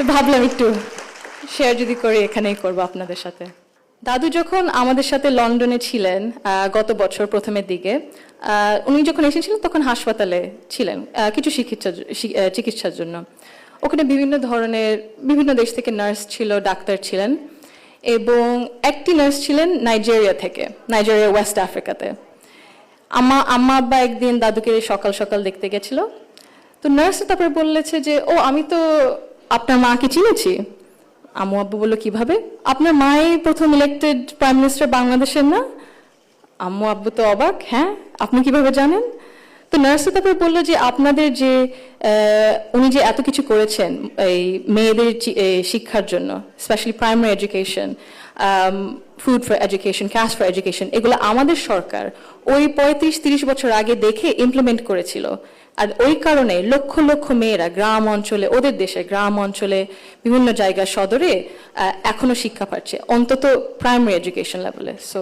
তো ভাবলাম একটু শেয়ার যদি করি এখানেই করবো আপনাদের সাথে। দাদু যখন আমাদের সাথে লন্ডনে ছিলেন গত বছর প্রথমের দিকে, উনি যখন এসেছিলেন তখন হাসপাতালে ছিলেন কিছু চিকিৎসার জন্য। ওখানে বিভিন্ন ধরনের বিভিন্ন দেশ থেকে নার্স ছিল, ডাক্তার ছিলেন, এবং একটি নার্স ছিলেন নাইজেরিয়া থেকে, নাইজেরিয়া ওয়েস্ট আফ্রিকাতে। আম্মা আব্বা একদিন দাদুকে সকাল সকাল দেখতে গেছিল। তো নার্স তারপরে বললেছে যে, ও আমি তো আপনার মাকে চিনেছি। আম্মু আব্বু বললো, কিভাবে? আপনার মাই প্রথম ইলেক্টেড প্রাইম মিনিস্টার বাংলাদেশের না? আম্মু আব্বু তো অবাক, হ্যাঁ আপনি কিভাবে জানেন? তো নার্স তারপরে বললো যে, আপনাদের যে উনি যে এত কিছু করেছেন এই মেয়েদের শিক্ষার জন্য, specially primary education, food for education, cash for education, এগুলো আমাদের সরকার ওই 35-30 বছর আগে দেখে ইমপ্লিমেন্ট করেছিল। আর ওই কারণে লক্ষ লক্ষ মেয়েরা গ্রাম অঞ্চলে, ওদের দেশে গ্রাম অঞ্চলে বিভিন্ন জায়গায় সদরে এখনো শিক্ষা পাচ্ছে, অন্তত প্রাইমারি এডুকেশন লেভেলে। সো